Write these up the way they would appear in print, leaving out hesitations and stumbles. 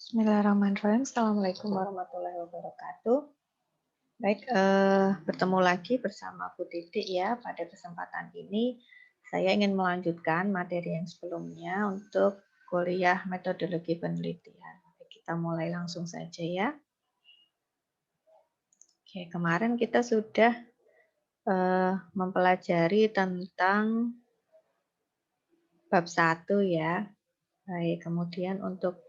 Bismillahirrahmanirrahim. Assalamualaikum warahmatullahi wabarakatuh. Baik, bertemu lagi bersama Bu Titik ya. Pada kesempatan ini saya ingin melanjutkan materi yang sebelumnya untuk kuliah metodologi penelitian. Baik, kita mulai langsung saja ya. Oke, kemarin kita sudah mempelajari tentang bab 1 ya. Baik, kemudian untuk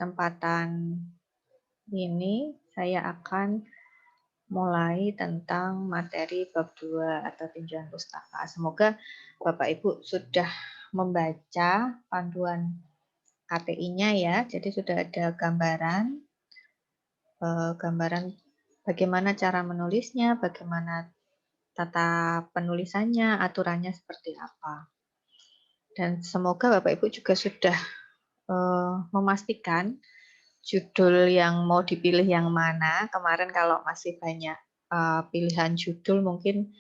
kesempatan ini saya akan mulai tentang materi bab 2 atau tinjauan pustaka. Semoga Bapak Ibu sudah membaca panduan KTI-nya ya. Jadi sudah ada gambaran bagaimana cara menulisnya, bagaimana tata penulisannya, aturannya seperti apa. Dan semoga Bapak Ibu juga sudah memastikan judul yang mau dipilih yang mana. Kemarin kalau masih banyak pilihan judul mungkin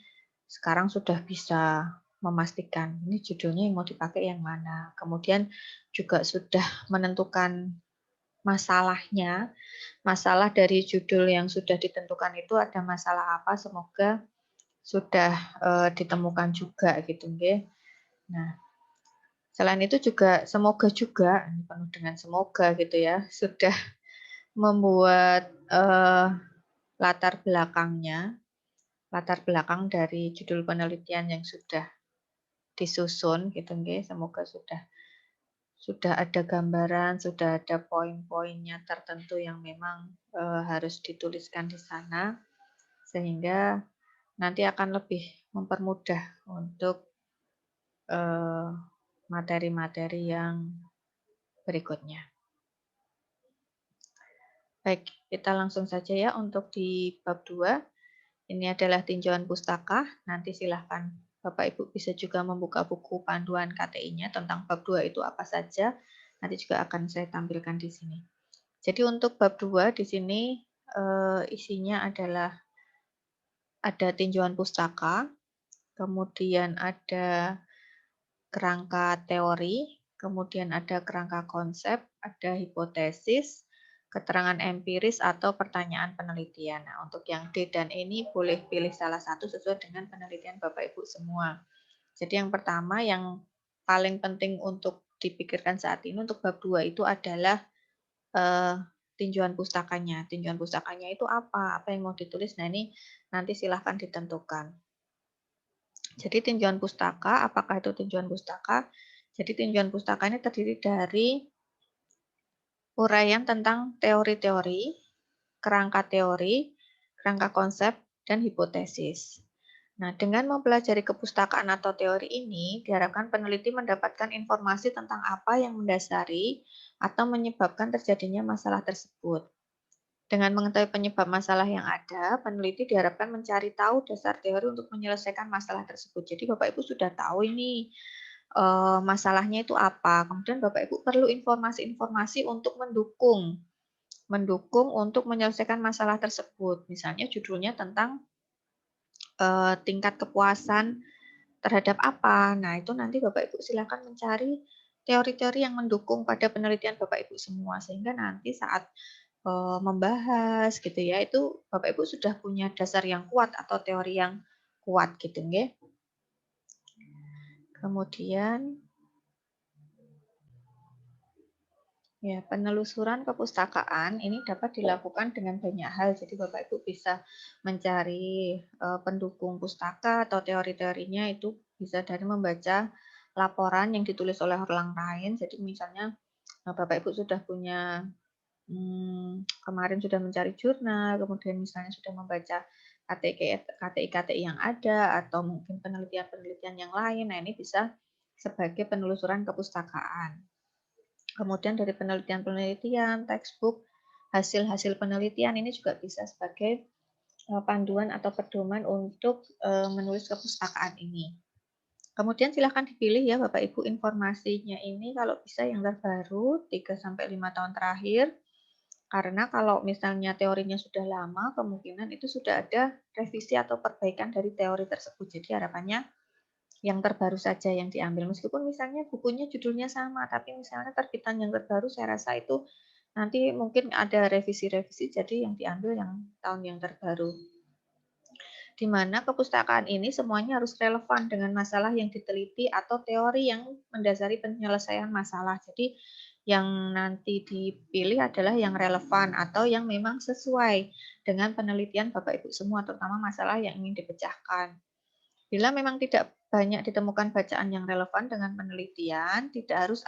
sekarang sudah bisa memastikan ini judulnya yang mau dipakai yang mana. Kemudian juga sudah menentukan masalahnya. Masalah dari judul yang sudah ditentukan itu ada masalah apa, semoga sudah ditemukan juga gitu nggih. Nah, selain itu juga semoga juga, penuh dengan semoga gitu ya, sudah membuat latar belakang dari judul penelitian yang sudah disusun gitu nggih. Semoga sudah ada gambaran, sudah ada poin-poinnya tertentu yang memang harus dituliskan di sana, sehingga nanti akan lebih mempermudah untuk materi-materi yang berikutnya. Baik, kita langsung saja ya untuk di bab 2. Ini adalah tinjauan pustaka. Nanti silahkan Bapak Ibu bisa juga membuka buku panduan KTI-nya tentang bab 2 itu apa saja. Nanti juga akan saya tampilkan di sini. Jadi untuk bab 2 di sini isinya adalah ada tinjauan pustaka, kemudian ada kerangka teori, kemudian ada kerangka konsep, ada hipotesis, keterangan empiris atau pertanyaan penelitian. Nah, untuk yang D dan E ini boleh pilih salah satu sesuai dengan penelitian Bapak Ibu semua. Jadi yang pertama yang paling penting untuk dipikirkan saat ini untuk bab 2 itu adalah tinjauan pustakanya. Tinjauan pustakanya itu apa? Apa yang mau ditulis? Nah, ini nanti silahkan ditentukan. Jadi tinjauan pustaka, apakah itu tinjauan pustaka? Jadi tinjauan pustaka ini terdiri dari uraian tentang teori-teori, kerangka konsep, dan hipotesis. Nah, dengan mempelajari kepustakaan atau teori ini, diharapkan peneliti mendapatkan informasi tentang apa yang mendasari atau menyebabkan terjadinya masalah tersebut. Dengan mengetahui penyebab masalah yang ada, peneliti diharapkan mencari tahu dasar teori untuk menyelesaikan masalah tersebut. Jadi Bapak Ibu sudah tahu ini masalahnya itu apa. Kemudian Bapak Ibu perlu informasi-informasi untuk mendukung untuk menyelesaikan masalah tersebut. Misalnya judulnya tentang tingkat kepuasan terhadap apa. Nah, itu nanti Bapak Ibu silakan mencari teori-teori yang mendukung pada penelitian Bapak Ibu semua, sehingga nanti saat membahas gitu ya, itu Bapak Ibu sudah punya dasar yang kuat atau teori yang kuat gitu nggih. Kemudian ya, penelusuran kepustakaan ini dapat dilakukan dengan banyak hal. Jadi Bapak Ibu bisa mencari pendukung pustaka atau teori-teorinya itu bisa dari membaca laporan yang ditulis oleh orang lain. Jadi misalnya Bapak Ibu sudah punya kemarin sudah mencari jurnal, kemudian misalnya sudah membaca KTI yang ada, atau mungkin penelitian-penelitian yang lain. Nah, ini bisa sebagai penelusuran kepustakaan. Kemudian dari penelitian-penelitian, textbook, hasil-hasil penelitian ini juga bisa sebagai panduan atau pedoman untuk menulis kepustakaan ini. Kemudian silahkan dipilih ya Bapak Ibu informasinya ini kalau bisa yang terbaru 3-5 tahun terakhir. Karena kalau misalnya teorinya sudah lama, kemungkinan itu sudah ada revisi atau perbaikan dari teori tersebut. Jadi harapannya yang terbaru saja yang diambil. Meskipun misalnya bukunya judulnya sama, tapi misalnya terbitan yang terbaru saya rasa itu nanti mungkin ada revisi-revisi, jadi yang diambil yang tahun yang terbaru. Di mana kepustakaan ini semuanya harus relevan dengan masalah yang diteliti atau teori yang mendasari penyelesaian masalah. Jadi yang nanti dipilih adalah yang relevan atau yang memang sesuai dengan penelitian Bapak Ibu semua, terutama masalah yang ingin dipecahkan. Bila memang tidak banyak ditemukan bacaan yang relevan dengan penelitian, tidak harus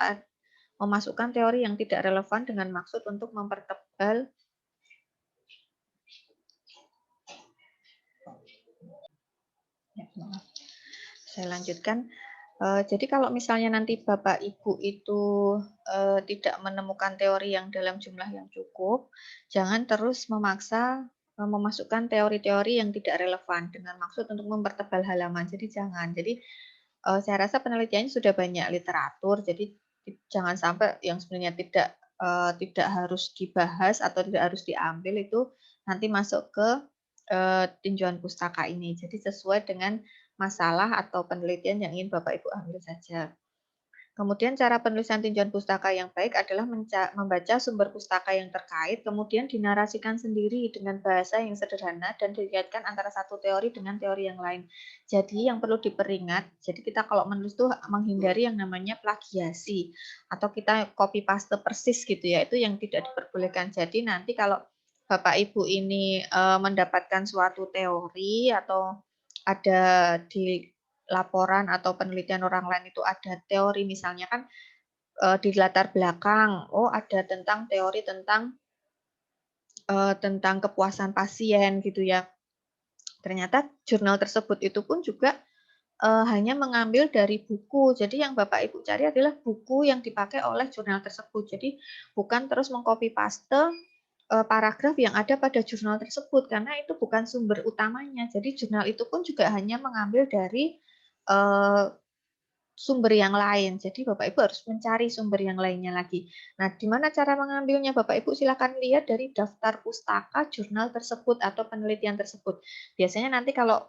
memasukkan teori yang tidak relevan dengan maksud untuk mempertebal. Ya, maaf. Saya lanjutkan. Jadi kalau misalnya nanti Bapak Ibu itu tidak menemukan teori yang dalam jumlah yang cukup, jangan terus memaksa memasukkan teori-teori yang tidak relevan dengan maksud untuk mempertebal halaman. Jadi jangan. Jadi saya rasa penelitiannya sudah banyak literatur, jadi jangan sampai yang sebenarnya tidak harus dibahas atau tidak harus diambil itu nanti masuk ke tinjauan pustaka ini. Jadi sesuai dengan masalah atau penelitian yang ingin Bapak Ibu ambil saja. Kemudian cara penulisan tinjauan pustaka yang baik adalah membaca sumber pustaka yang terkait, kemudian dinarasikan sendiri dengan bahasa yang sederhana dan dikaitkan antara satu teori dengan teori yang lain. Jadi yang perlu diperingat, jadi kita kalau menulis tuh menghindari yang namanya plagiasi atau kita copy paste persis gitu ya, itu yang tidak diperbolehkan. Jadi nanti kalau Bapak Ibu ini mendapatkan suatu teori atau ada di laporan atau penelitian orang lain itu ada teori misalnya kan di latar belakang, oh ada tentang teori tentang kepuasan pasien gitu ya. Ternyata jurnal tersebut itu pun juga hanya mengambil dari buku. Jadi yang Bapak Ibu cari adalah buku yang dipakai oleh jurnal tersebut. Jadi bukan terus mengcopy paste paragraf yang ada pada jurnal tersebut karena itu bukan sumber utamanya. Jadi jurnal itu pun juga hanya mengambil dari sumber yang lain. Jadi Bapak Ibu harus mencari sumber yang lainnya lagi. Nah, di mana cara mengambilnya? Bapak Ibu silakan lihat dari daftar pustaka jurnal tersebut atau penelitian tersebut. Biasanya nanti kalau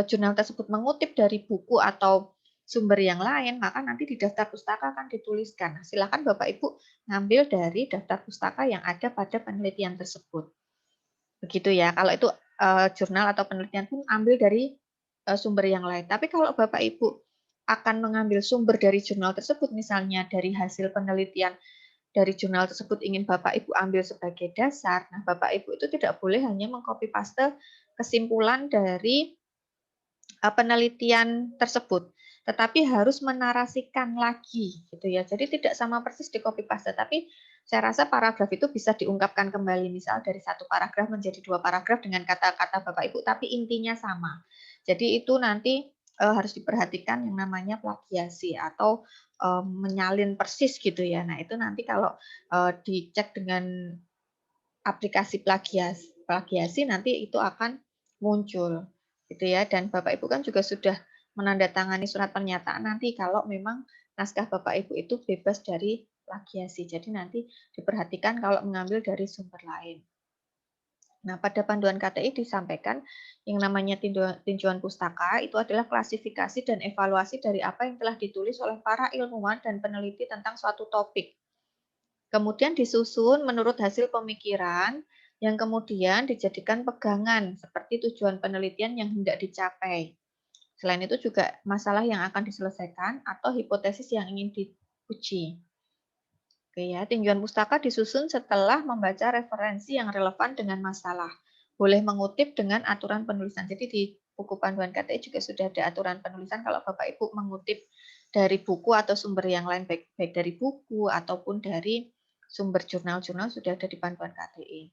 jurnal tersebut mengutip dari buku atau sumber yang lain, maka nanti di daftar pustaka akan dituliskan. Nah, silakan Bapak Ibu ngambil dari daftar pustaka yang ada pada penelitian tersebut. Begitu ya. Kalau itu jurnal atau penelitian pun ambil dari sumber yang lain. Tapi kalau Bapak Ibu akan mengambil sumber dari jurnal tersebut, misalnya dari hasil penelitian dari jurnal tersebut ingin Bapak Ibu ambil sebagai dasar, nah Bapak Ibu itu tidak boleh hanya mengcopy paste kesimpulan dari penelitian tersebut, tetapi harus menarasikan lagi gitu ya. Jadi tidak sama persis di copy paste, tapi saya rasa paragraf itu bisa diungkapkan kembali, misal dari satu paragraf menjadi dua paragraf dengan kata-kata Bapak Ibu, tapi intinya sama. Jadi itu nanti harus diperhatikan yang namanya plagiasi atau menyalin persis gitu ya. Nah itu nanti kalau dicek dengan aplikasi plagiasi nanti itu akan muncul gitu ya. Dan Bapak Ibu kan juga sudah menandatangani surat pernyataan nanti kalau memang naskah Bapak Ibu itu bebas dari plagiasi. Jadi nanti diperhatikan kalau mengambil dari sumber lain. Nah, pada panduan KTI disampaikan yang namanya tinjauan pustaka itu adalah klasifikasi dan evaluasi dari apa yang telah ditulis oleh para ilmuwan dan peneliti tentang suatu topik. Kemudian disusun menurut hasil pemikiran yang kemudian dijadikan pegangan seperti tujuan penelitian yang hendak dicapai. Selain itu juga masalah yang akan diselesaikan atau hipotesis yang ingin diuji. Oke ya, tinjauan pustaka disusun setelah membaca referensi yang relevan dengan masalah. Boleh mengutip dengan aturan penulisan. Jadi di buku panduan KTI juga sudah ada aturan penulisan kalau Bapak Ibu mengutip dari buku atau sumber yang lain, baik dari buku ataupun dari sumber jurnal-jurnal sudah ada di panduan KTI.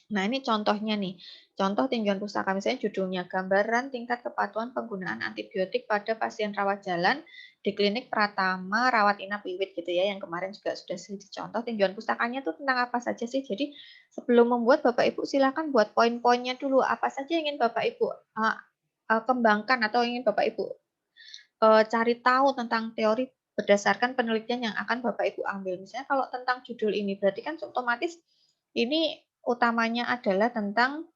Nah, ini contohnya nih. Contoh tinjauan pustaka, misalnya judulnya gambaran tingkat kepatuhan penggunaan antibiotik pada pasien rawat jalan di klinik Pratama Rawat Inap Wiwit gitu ya, yang kemarin juga sudah dicontoh. Tinjauan pustakanya itu tentang apa saja sih? Jadi sebelum membuat Bapak Ibu silakan buat poin-poinnya dulu. Apa saja yang ingin Bapak Ibu kembangkan atau ingin Bapak Ibu cari tahu tentang teori berdasarkan penelitian yang akan Bapak Ibu ambil. Misalnya kalau tentang judul ini, berarti kan otomatis ini utamanya adalah tentang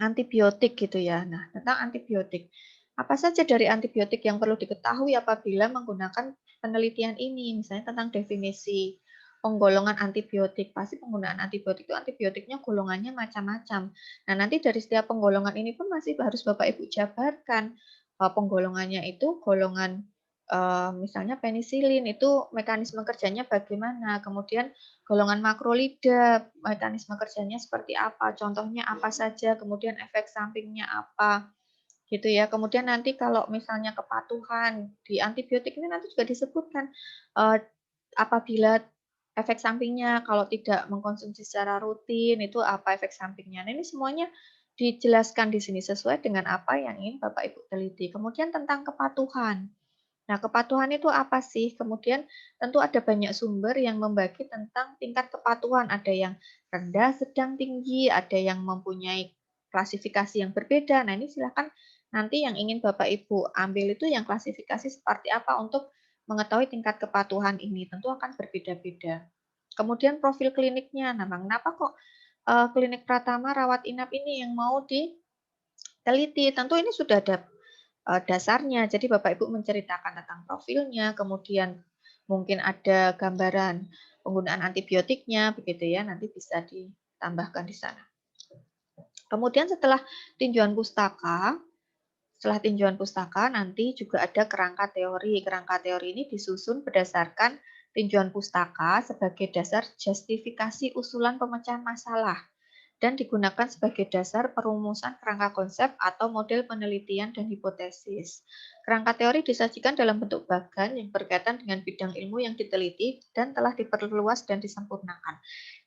antibiotik gitu ya. Nah, tentang antibiotik. Apa saja dari antibiotik yang perlu diketahui apabila menggunakan penelitian ini? Misalnya tentang definisi penggolongan antibiotik. Pasti penggunaan antibiotik itu antibiotiknya golongannya macam-macam. Nah, nanti dari setiap penggolongan ini pun masih harus Bapak Ibu jabarkan. Penggolongannya itu golongan misalnya penisilin itu mekanisme kerjanya bagaimana, kemudian golongan makrolida mekanisme kerjanya seperti apa, contohnya apa saja, kemudian efek sampingnya apa, gitu ya. Kemudian nanti kalau misalnya kepatuhan di antibiotik ini nanti juga disebutkan apabila efek sampingnya kalau tidak mengkonsumsi secara rutin itu apa efek sampingnya. Nah, ini semuanya dijelaskan di sini sesuai dengan apa yang ingin Bapak Ibu teliti. Kemudian tentang kepatuhan. Nah, kepatuhan itu apa sih? Kemudian tentu ada banyak sumber yang membagi tentang tingkat kepatuhan. Ada yang rendah, sedang, tinggi, ada yang mempunyai klasifikasi yang berbeda. Nah, ini silakan nanti yang ingin Bapak Ibu ambil itu yang klasifikasi seperti apa untuk mengetahui tingkat kepatuhan ini. Tentu akan berbeda-beda. Kemudian profil kliniknya. Nah, kenapa kok klinik Pratama rawat inap ini yang mau diteliti? Tentu ini sudah ada dasarnya. Jadi Bapak Ibu menceritakan tentang profilnya, kemudian mungkin ada gambaran penggunaan antibiotiknya, begitu ya, nanti bisa ditambahkan di sana. Kemudian setelah tinjauan pustaka nanti juga ada kerangka teori. Kerangka teori ini disusun berdasarkan tinjauan pustaka sebagai dasar justifikasi usulan pemecahan masalah dan digunakan sebagai dasar perumusan kerangka konsep atau model penelitian dan hipotesis. Kerangka teori disajikan dalam bentuk bagan yang berkaitan dengan bidang ilmu yang diteliti dan telah diperluas dan disempurnakan.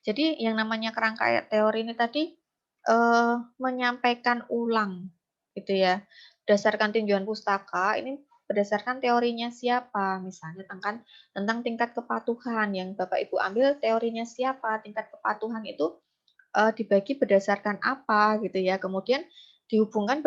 Jadi yang namanya kerangka teori ini tadi menyampaikan ulang, gitu ya. Berdasarkan tinjauan pustaka, ini berdasarkan teorinya siapa, misalnya tentang tingkat kepatuhan yang Bapak Ibu ambil teorinya siapa, tingkat kepatuhan itu dibagi berdasarkan apa gitu ya. Kemudian dihubungkan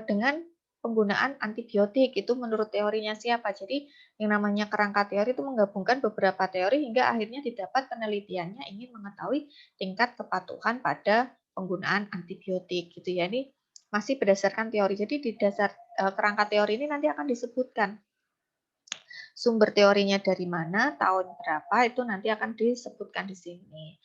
dengan penggunaan antibiotik itu menurut teorinya siapa. Jadi yang namanya kerangka teori itu menggabungkan beberapa teori hingga akhirnya didapat penelitiannya ingin mengetahui tingkat kepatuhan pada penggunaan antibiotik gitu ya. Ini masih berdasarkan teori. Jadi di dasar kerangka teori ini nanti akan disebutkan sumber teorinya dari mana, tahun berapa itu nanti akan disebutkan di sini.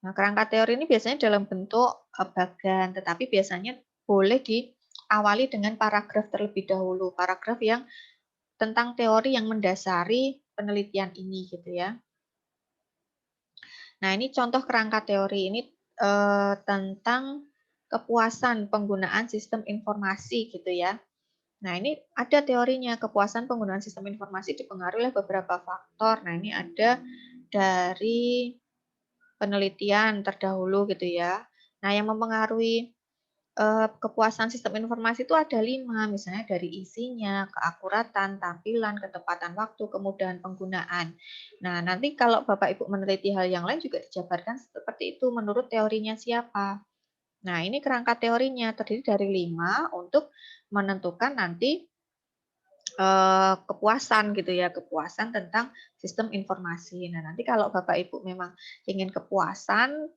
Nah, kerangka teori ini biasanya dalam bentuk bagan, tetapi biasanya boleh diawali dengan paragraf terlebih dahulu, paragraf yang tentang teori yang mendasari penelitian ini gitu ya. Nah, ini contoh kerangka teori ini tentang kepuasan penggunaan sistem informasi gitu ya. Nah, ini ada teorinya, kepuasan penggunaan sistem informasi dipengaruhi oleh beberapa faktor. Nah, ini ada dari penelitian terdahulu gitu ya. Nah, yang mempengaruhi kepuasan sistem informasi itu ada 5, misalnya dari isinya, keakuratan, tampilan, ketepatan waktu, kemudahan penggunaan. Nah, nanti kalau Bapak Ibu meneliti hal yang lain juga dijabarkan seperti itu menurut teorinya siapa. Nah, ini kerangka teorinya terdiri dari 5 untuk menentukan nanti kepuasan gitu ya, kepuasan tentang sistem informasi. Nah, nanti kalau Bapak Ibu memang ingin kepuasan,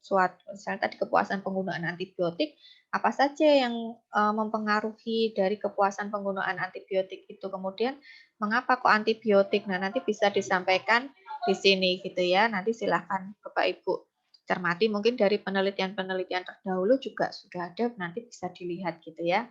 misalnya tadi kepuasan penggunaan antibiotik, apa saja yang mempengaruhi dari kepuasan penggunaan antibiotik itu. Kemudian mengapa kok antibiotik? Nah, nanti bisa disampaikan di sini gitu ya. Nanti silahkan Bapak Ibu cermati mungkin dari penelitian-penelitian terdahulu juga sudah ada, nanti bisa dilihat gitu ya.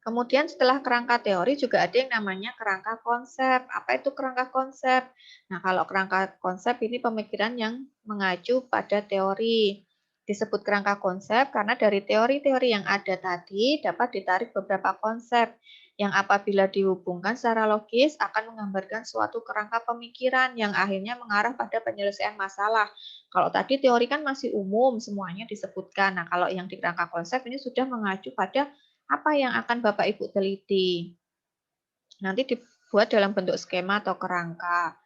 Kemudian setelah kerangka teori juga ada yang namanya kerangka konsep. Apa itu kerangka konsep? Nah, kalau kerangka konsep ini pemikiran yang mengacu pada teori. Disebut kerangka konsep karena dari teori-teori yang ada tadi dapat ditarik beberapa konsep yang apabila dihubungkan secara logis akan menggambarkan suatu kerangka pemikiran yang akhirnya mengarah pada penyelesaian masalah. Kalau tadi teori kan masih umum, semuanya disebutkan. Nah, kalau yang di kerangka konsep ini sudah mengacu pada apa yang akan Bapak Ibu teliti. Nanti dibuat dalam bentuk skema atau kerangka.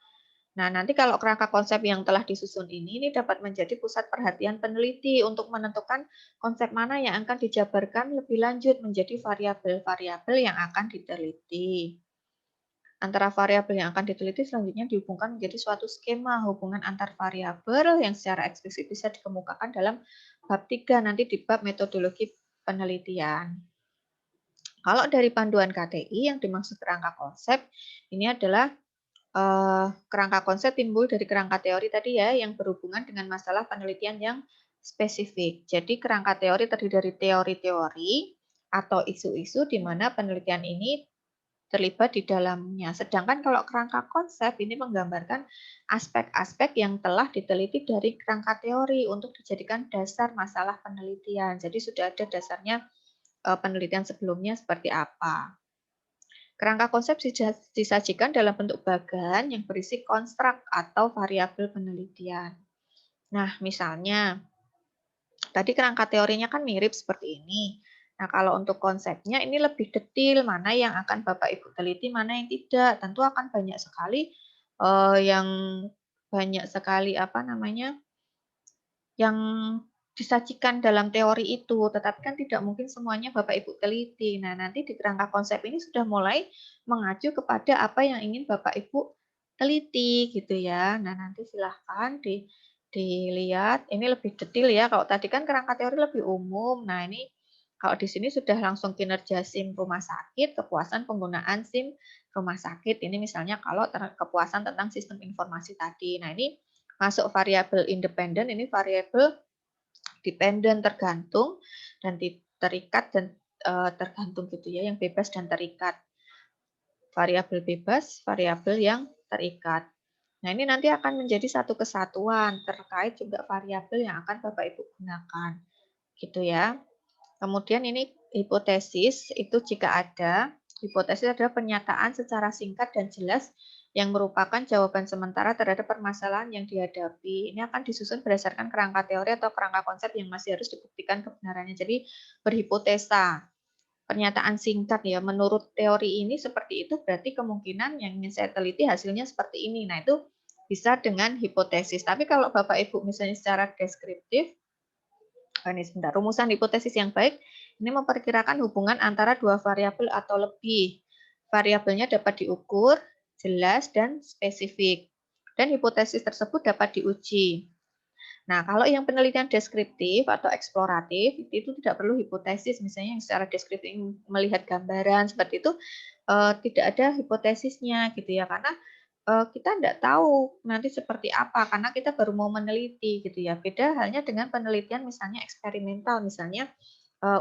Nah, nanti kalau kerangka konsep yang telah disusun ini dapat menjadi pusat perhatian peneliti untuk menentukan konsep mana yang akan dijabarkan lebih lanjut menjadi variabel-variabel yang akan diteliti. Antara variabel yang akan diteliti selanjutnya dihubungkan menjadi suatu skema hubungan antar variabel yang secara eksplisit bisa dikemukakan dalam bab 3 nanti di bab metodologi penelitian. Kalau dari panduan KTI yang dimaksud kerangka konsep, ini adalah kerangka konsep timbul dari kerangka teori tadi ya, yang berhubungan dengan masalah penelitian yang spesifik. Jadi kerangka teori terdiri dari teori-teori atau isu-isu di mana penelitian ini terlibat di dalamnya. Sedangkan kalau kerangka konsep ini menggambarkan aspek-aspek yang telah diteliti dari kerangka teori untuk dijadikan dasar masalah penelitian. Jadi sudah ada dasarnya penelitian sebelumnya seperti apa. Kerangka konsep disajikan dalam bentuk bagan yang berisi konstruk atau variabel penelitian. Nah, misalnya, tadi kerangka teorinya kan mirip seperti ini. Nah, kalau untuk konsepnya ini lebih detail, mana yang akan Bapak Ibu teliti, mana yang tidak. Tentu akan banyak sekali yang banyak sekali apa namanya yang disajikan dalam teori itu, tetapi kan tidak mungkin semuanya Bapak Ibu teliti. Nah, nanti di kerangka konsep ini sudah mulai mengacu kepada apa yang ingin Bapak Ibu teliti gitu ya. Nah, nanti silahkan dilihat, ini lebih detail ya. Kalau tadi kan kerangka teori lebih umum. Nah, ini kalau di sini sudah langsung kinerja SIM rumah sakit, kepuasan penggunaan SIM rumah sakit. Ini misalnya kalau kepuasan tentang sistem informasi tadi. Nah, ini masuk variabel independen, ini variabel dependen tergantung dan terikat dan tergantung gitu ya, yang bebas dan terikat. Variabel bebas, variabel yang terikat. Nah, ini nanti akan menjadi satu kesatuan terkait juga variabel yang akan Bapak Ibu gunakan. Gitu ya. Kemudian ini hipotesis itu jika ada. Hipotesis adalah pernyataan secara singkat dan jelas yang merupakan jawaban sementara terhadap permasalahan yang dihadapi. Ini akan disusun berdasarkan kerangka teori atau kerangka konsep yang masih harus dibuktikan kebenarannya. Jadi berhipotesa. Pernyataan singkat ya, menurut teori ini seperti itu, berarti kemungkinan yang ingin saya teliti hasilnya seperti ini. Nah, itu bisa dengan hipotesis. Tapi kalau Bapak Ibu misalnya secara deskriptif, ini sebentar, rumusan hipotesis yang baik ini memperkirakan hubungan antara dua variabel atau lebih. Variabelnya dapat diukur, jelas, dan spesifik. Dan hipotesis tersebut dapat diuji. Nah, kalau yang penelitian deskriptif atau eksploratif, itu tidak perlu hipotesis. Misalnya yang secara deskriptif melihat gambaran seperti itu, tidak ada hipotesisnya gitu ya, karena kita tidak tahu nanti seperti apa, karena kita baru mau meneliti gitu ya. Beda halnya dengan penelitian misalnya eksperimental, misalnya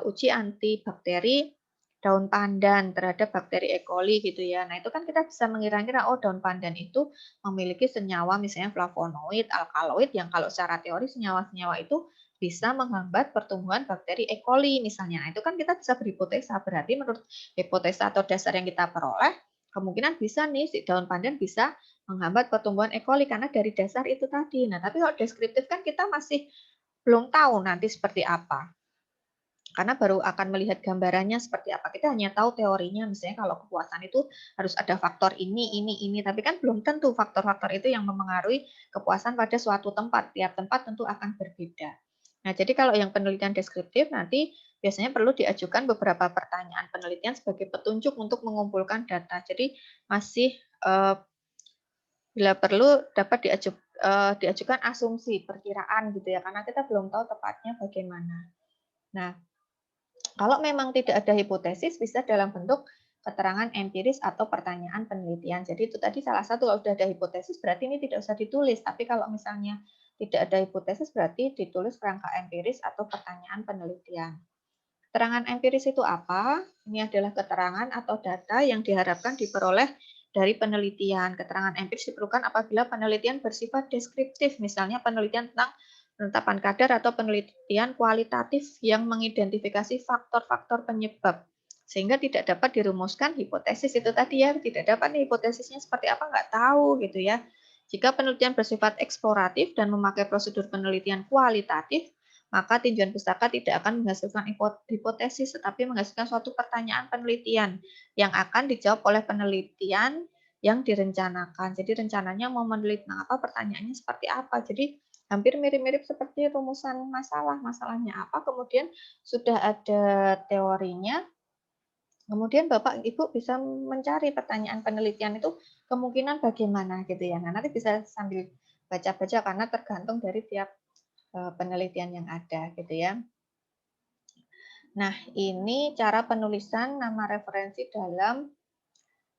uji antibakteri daun pandan terhadap bakteri E. coli gitu ya. Nah, itu kan kita bisa mengira-ngira, oh daun pandan itu memiliki senyawa misalnya flavonoid, alkaloid yang kalau secara teori senyawa-senyawa itu bisa menghambat pertumbuhan bakteri E. coli misalnya. Nah, itu kan kita bisa berhipotesa, berarti menurut hipotesa atau dasar yang kita peroleh, kemungkinan bisa nih si daun pandan bisa menghambat pertumbuhan E. coli karena dari dasar itu tadi. Nah, tapi kalau deskriptif kan kita masih belum tahu nanti seperti apa. Karena baru akan melihat gambarannya seperti apa. Kita hanya tahu teorinya, misalnya kalau kepuasan itu harus ada faktor ini. Tapi kan belum tentu faktor-faktor itu yang memengaruhi kepuasan pada suatu tempat. Tiap tempat tentu akan berbeda. Nah, jadi kalau yang penelitian deskriptif nanti biasanya perlu diajukan beberapa pertanyaan penelitian sebagai petunjuk untuk mengumpulkan data. Jadi masih bila perlu dapat diajukan asumsi, perkiraan gitu ya, karena kita belum tahu tepatnya bagaimana. Nah, kalau memang tidak ada hipotesis, bisa dalam bentuk keterangan empiris atau pertanyaan penelitian. Jadi itu tadi salah satu, kalau sudah ada hipotesis berarti ini tidak usah ditulis. Tapi kalau misalnya tidak ada hipotesis berarti ditulis kerangka empiris atau pertanyaan penelitian. Keterangan empiris itu apa? Ini adalah keterangan atau data yang diharapkan diperoleh dari penelitian. Keterangan empiris diperlukan apabila penelitian bersifat deskriptif, misalnya penelitian tentang penetapan kadar atau penelitian kualitatif yang mengidentifikasi faktor-faktor penyebab. Sehingga tidak dapat dirumuskan hipotesis itu tadi ya, tidak dapat nih hipotesisnya seperti apa, nggak tahu gitu ya. Jika penelitian bersifat eksploratif dan memakai prosedur penelitian kualitatif, maka tinjauan pustaka tidak akan menghasilkan hipotesis, tetapi menghasilkan suatu pertanyaan penelitian yang akan dijawab oleh penelitian yang direncanakan. Jadi rencananya mau meneliti apa, pertanyaannya seperti apa. Jadi hampir mirip-mirip seperti rumusan masalah. Masalahnya apa, kemudian sudah ada teorinya, kemudian Bapak Ibu bisa mencari pertanyaan penelitian itu kemungkinan bagaimana gitu ya. Nah, nanti bisa sambil baca-baca karena tergantung dari tiap penelitian yang ada gitu ya. Nah, ini cara penulisan nama referensi dalam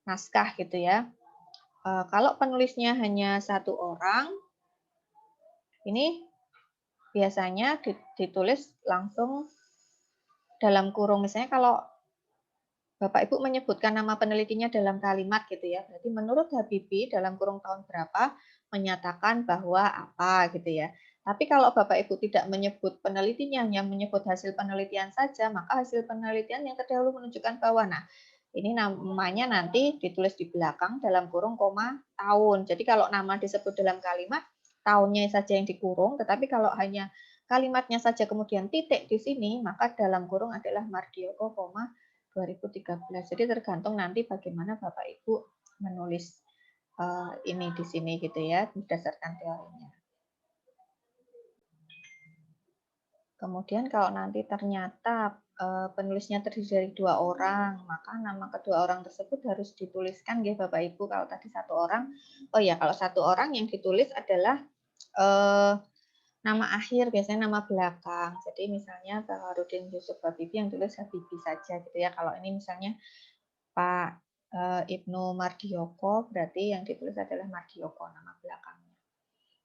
naskah gitu ya. Kalau penulisnya hanya satu orang, ini biasanya ditulis langsung dalam kurung. Misalnya kalau Bapak Ibu menyebutkan nama penelitinya dalam kalimat gitu ya, berarti menurut Habibie dalam kurung tahun berapa menyatakan bahwa apa gitu ya. Tapi kalau Bapak Ibu tidak menyebut penelitinya, hanya menyebut hasil penelitian saja, maka hasil penelitian yang terdahulu menunjukkan bahwa, nah ini namanya nanti ditulis di belakang dalam kurung koma tahun. Jadi kalau nama disebut dalam kalimat, tahunnya saja yang dikurung, tetapi kalau hanya kalimatnya saja kemudian titik di sini, maka dalam kurung adalah Mardioko, 2013. Jadi tergantung nanti bagaimana Bapak Ibu menulis ini di sini gitu ya, berdasarkan teorinya. Kemudian kalau nanti ternyata penulisnya terdiri dari 2 orang, maka nama kedua orang tersebut harus dituliskan ya Bapak Ibu. Kalau tadi 1 orang, oh ya kalau 1 orang yang ditulis adalah nama akhir, biasanya nama belakang. Jadi misalnya Baharudin Yusuf Habibie yang tulis Habibie saja gitu ya. Kalau ini misalnya Pak Ibnu Mardioko, berarti yang ditulis adalah Mardioko nama belakangnya.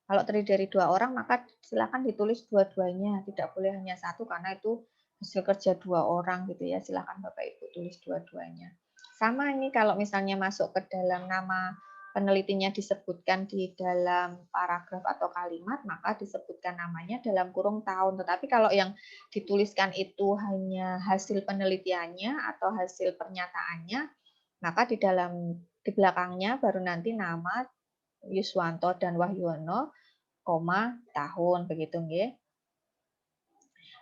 Kalau terdiri dari 2 orang, maka silakan ditulis dua-duanya, tidak boleh hanya satu karena itu hasil kerja 2 orang gitu ya. Silakan Bapak Ibu tulis dua-duanya. Sama ini kalau misalnya masuk ke dalam nama penelitinya disebutkan di dalam paragraf atau kalimat, maka disebutkan namanya dalam kurung tahun. Tetapi kalau yang dituliskan itu hanya hasil penelitiannya atau hasil pernyataannya, maka di belakangnya baru nanti nama Yuswanto dan Wahyono, tahun begitu nggih.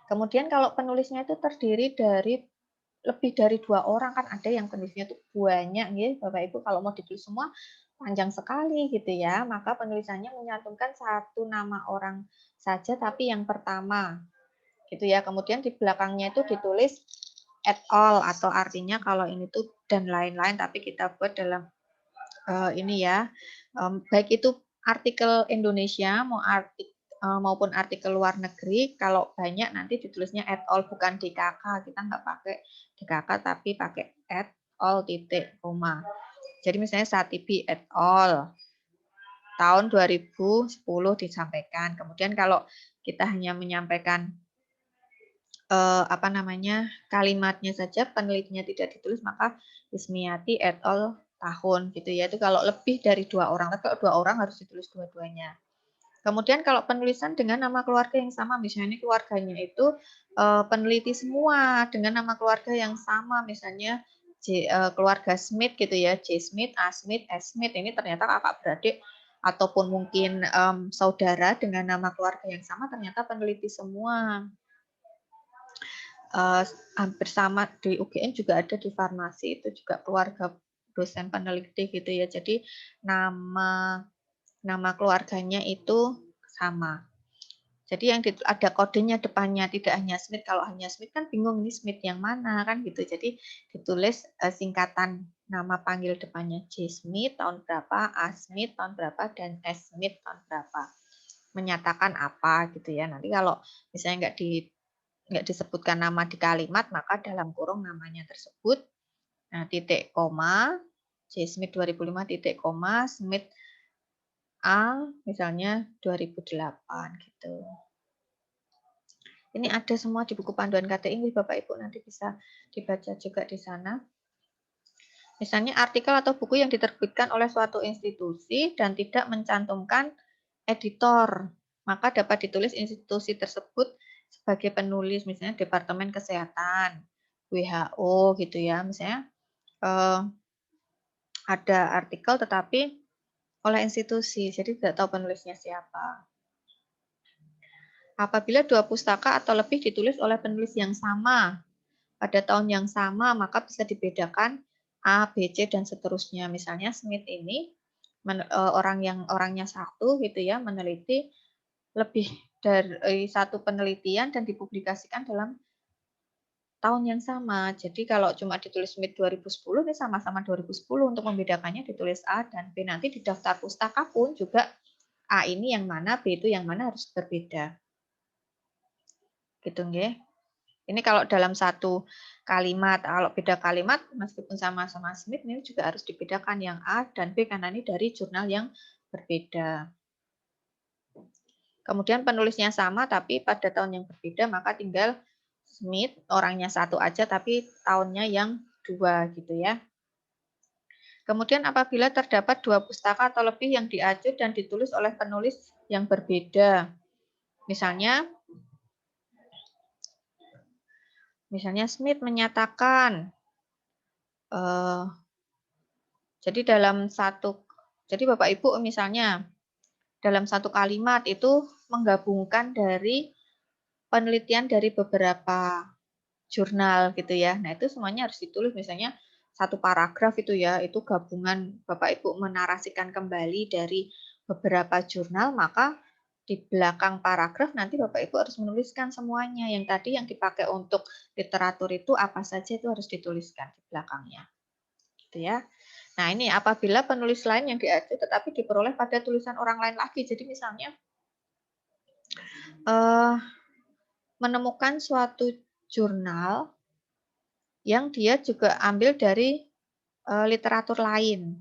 Kemudian kalau penulisnya itu terdiri dari lebih dari 2 orang, kan ada yang penulisnya itu banyak nggih Bapak Ibu, kalau mau ditulis semua panjang sekali gitu ya, maka penulisannya menyantumkan satu nama orang saja tapi yang pertama gitu ya. Kemudian di belakangnya itu ditulis et al atau artinya kalau ini tuh dan lain-lain, tapi kita buat dalam ini ya, baik itu artikel Indonesia maupun artikel luar negeri, kalau banyak nanti ditulisnya et al bukan DKK, kita nggak pakai DKK tapi pakai et al titik koma. Jadi misalnya Satibi et al tahun 2010 disampaikan. Kemudian kalau kita hanya menyampaikan kalimatnya saja, penelitinya tidak ditulis, maka Ismiati et al tahun gitu ya. Itu kalau lebih dari 2 orang, tapi kalau 2 orang harus ditulis dua-duanya. Kemudian kalau penulisan dengan nama keluarga yang sama, misalnya keluarganya itu peneliti semua dengan nama keluarga yang sama, misalnya keluarga Smith gitu ya, J. Smith, A. Smith, S. Smith, ini ternyata kakak beradik ataupun mungkin saudara dengan nama keluarga yang sama, ternyata peneliti semua. Hampir sama di UGM juga ada di farmasi, itu juga keluarga dosen peneliti gitu ya. Jadi nama keluarganya itu sama. Jadi yang ada kodenya depannya, tidak hanya Smith. Kalau hanya Smith kan bingung ini Smith yang mana kan gitu. Jadi ditulis singkatan nama panggil depannya J. Smith tahun berapa, A. Smith tahun berapa, dan S. Smith tahun berapa. Menyatakan apa gitu ya. Nanti kalau misalnya nggak disebutkan nama di kalimat, maka dalam kurung namanya tersebut, nah, titik koma, J. Smith 2005 titik koma, Smith A misalnya 2008 gitu. Ini ada semua di buku panduan KTI, Bapak Ibu nanti bisa dibaca juga di sana. Misalnya artikel atau buku yang diterbitkan oleh suatu institusi dan tidak mencantumkan editor, maka dapat ditulis institusi tersebut sebagai penulis, misalnya Departemen Kesehatan, WHO gitu ya, misalnya ada artikel tetapi oleh institusi, jadi tidak tahu penulisnya siapa. Apabila 2 pustaka atau lebih ditulis oleh penulis yang sama pada tahun yang sama, maka bisa dibedakan A, B, C, dan seterusnya. Misalnya Smith ini orangnya satu gitu ya, meneliti lebih dari satu penelitian dan dipublikasikan dalam tahun yang sama. Jadi kalau cuma ditulis Smith 2010, ini sama-sama 2010. Untuk membedakannya ditulis A dan B. Nanti di daftar pustaka pun juga A ini yang mana, B itu yang mana harus berbeda. Gitu nggih. Ini kalau dalam satu kalimat, kalau beda kalimat meskipun sama-sama Smith ini juga harus dibedakan yang A dan B karena ini dari jurnal yang berbeda. Kemudian penulisnya sama tapi pada tahun yang berbeda, maka tinggal Smith orangnya satu aja tapi tahunnya yang 2 gitu ya. Kemudian apabila terdapat 2 pustaka atau lebih yang diacu dan ditulis oleh penulis yang berbeda. Misalnya Smith menyatakan jadi Bapak Ibu misalnya dalam satu kalimat itu menggabungkan dari penelitian dari beberapa jurnal gitu ya. Nah, itu semuanya harus ditulis misalnya satu paragraf itu ya, itu gabungan Bapak Ibu menarasikan kembali dari beberapa jurnal, maka di belakang paragraf nanti Bapak Ibu harus menuliskan semuanya. Yang tadi yang dipakai untuk literatur itu apa saja itu harus dituliskan di belakangnya. Gitu ya. Nah, ini apabila penulis lain yang diacu tetapi diperoleh pada tulisan orang lain lagi. Jadi misalnya menemukan suatu jurnal yang dia juga ambil dari literatur lain.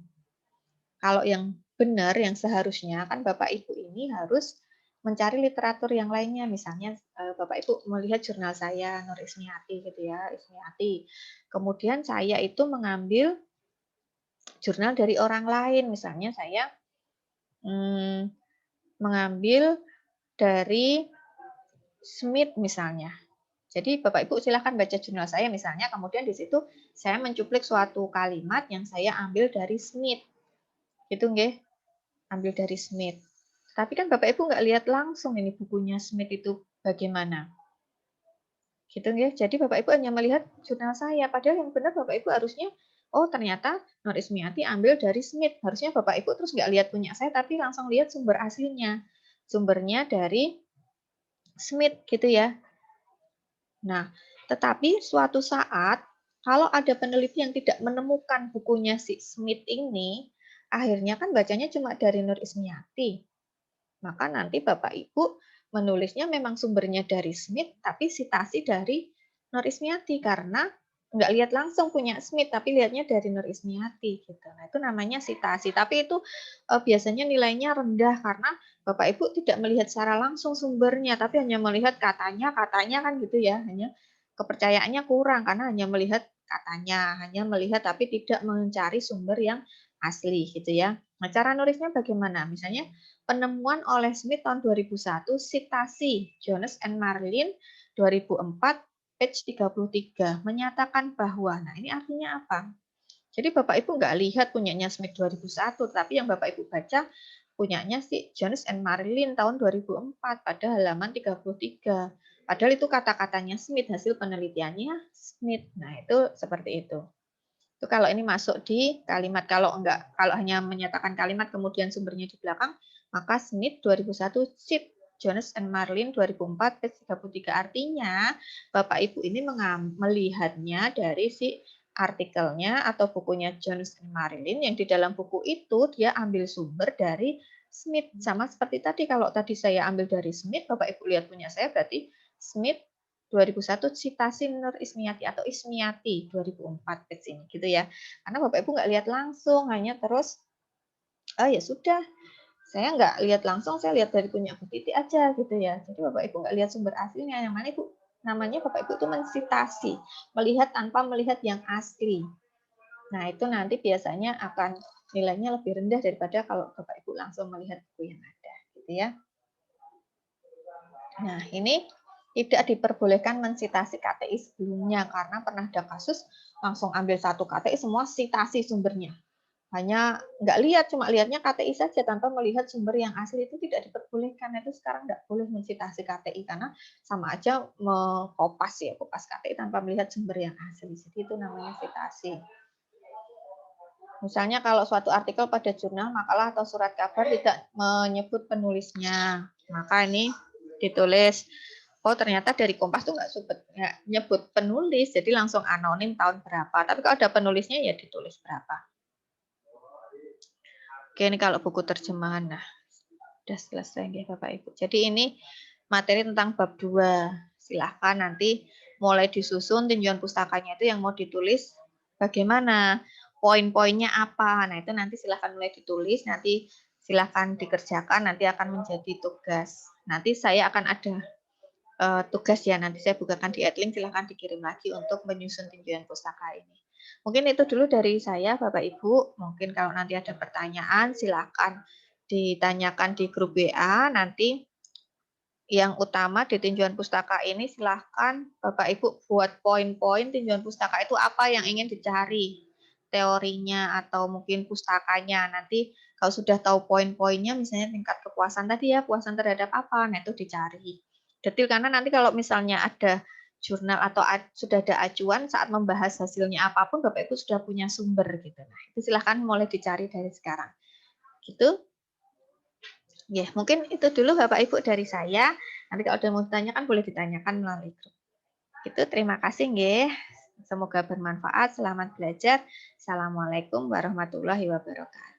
Kalau yang benar, yang seharusnya kan Bapak Ibu ini harus mencari literatur yang lainnya. Misalnya Bapak Ibu melihat jurnal saya, Nur Ismiati gitu ya, Ismiati. Kemudian saya itu mengambil jurnal dari orang lain. Misalnya saya mengambil dari Smith misalnya. Jadi Bapak Ibu silahkan baca jurnal saya misalnya, kemudian di situ saya mencuplik suatu kalimat yang saya ambil dari Smith. Gitu nggih, ambil dari Smith. Tapi kan Bapak Ibu nggak lihat langsung ini bukunya Smith itu bagaimana. Gitu nggih. Jadi Bapak Ibu hanya melihat jurnal saya, padahal yang benar Bapak Ibu harusnya oh ternyata Nur Ismiati ambil dari Smith. Harusnya Bapak Ibu terus nggak lihat punya saya, tapi langsung lihat sumber aslinya. Sumbernya dari Smith gitu ya. Nah, tetapi suatu saat kalau ada peneliti yang tidak menemukan bukunya si Smith ini, akhirnya kan bacanya cuma dari Nur Ismiati. Maka nanti Bapak Ibu menulisnya memang sumbernya dari Smith, tapi citasi dari Nur Ismiati karena nggak lihat langsung punya Smith, tapi lihatnya dari Nur Ismiati gitu. Nah, itu namanya citasi. Tapi itu biasanya nilainya rendah karena Bapak Ibu tidak melihat secara langsung sumbernya, tapi hanya melihat katanya kan gitu ya. Hanya kepercayaannya kurang karena hanya melihat katanya, hanya melihat tapi tidak mencari sumber yang asli gitu ya. Nah, cara nulisnya bagaimana? Misalnya penemuan oleh Smith tahun 2001, citasi Jones and Marlin 2004 page 33 menyatakan bahwa, nah ini artinya apa? Jadi Bapak Ibu nggak lihat punyanya Smith 2001, tapi yang Bapak Ibu baca punyanya si Jones and Marlin tahun 2004 pada halaman 33. Padahal itu kata-katanya Smith, hasil penelitiannya Smith. Nah, itu seperti itu. Itu kalau ini masuk di kalimat, kalau hanya menyatakan kalimat kemudian sumbernya di belakang, maka Smith 2001 cit Jones and Marlin 2004 page 33. Artinya Bapak Ibu ini melihatnya dari si artikelnya atau bukunya Jones and Marlin yang di dalam buku itu dia ambil sumber dari Smith. Sama seperti tadi, kalau tadi saya ambil dari Smith, Bapak Ibu lihat punya saya berarti Smith 2001 citasi Nur Ismiati atau Ismiati 2004 page ini gitu ya. Karena Bapak Ibu nggak lihat langsung, hanya terus oh ya sudah, saya nggak lihat langsung, saya lihat dari punya Bu Titi aja gitu ya. Jadi Bapak Ibu nggak lihat sumber aslinya, yang mana Ibu namanya Bapak Ibu itu mensitasi, melihat tanpa melihat yang asli. Nah, itu nanti biasanya akan nilainya lebih rendah daripada kalau Bapak Ibu langsung melihat buku yang ada gitu ya. Nah, ini tidak diperbolehkan mensitasi KTI sebelumnya karena pernah ada kasus langsung ambil satu KTI semua citasi sumbernya. Hanya nggak lihat, cuma lihatnya KTI saja tanpa melihat sumber yang asli, itu tidak diperbolehkan. Itu sekarang nggak boleh mensitasi KTI karena sama aja kopas KTI tanpa melihat sumber yang asli. Jadi itu namanya citasi. Misalnya kalau suatu artikel pada jurnal, makalah atau surat kabar tidak menyebut penulisnya, maka ini ditulis oh ternyata dari Kompas tuh nggak nyebut penulis, jadi langsung anonim tahun berapa. Tapi kalau ada penulisnya ya ditulis berapa. Oke, ini kalau buku terjemahan. Nah, sudah selesai ya Bapak Ibu. Jadi ini materi tentang bab 2. Silahkan nanti mulai disusun tinjauan pustakanya itu yang mau ditulis bagaimana, poin-poinnya apa. Nah, itu nanti silahkan mulai ditulis, nanti silahkan dikerjakan, nanti akan menjadi tugas. Nanti saya akan ada tugas ya, nanti saya bukakan di Adlink, silahkan dikirim lagi untuk menyusun tinjauan pustaka ini. Mungkin itu dulu dari saya, Bapak Ibu. Mungkin kalau nanti ada pertanyaan, silahkan ditanyakan di grup WA. Nanti yang utama di tinjauan pustaka ini silahkan Bapak Ibu buat poin-poin tinjauan pustaka itu apa yang ingin dicari. Teorinya atau mungkin pustakanya. Nanti kalau sudah tahu poin-poinnya, misalnya tingkat kepuasan tadi ya, puasan terhadap apa, nah itu dicari. Detil, karena nanti kalau misalnya ada jurnal atau sudah ada acuan saat membahas hasilnya apapun, Bapak Ibu sudah punya sumber gitu. Nah, itu silahkan mulai dicari dari sekarang. Gitu. Ya, mungkin itu dulu Bapak Ibu dari saya. Nanti kalau ada mau ditanyakan boleh ditanyakan melalui grup. Gitu, terima kasih nggih. Semoga bermanfaat. Selamat belajar. Assalamualaikum warahmatullahi wabarakatuh.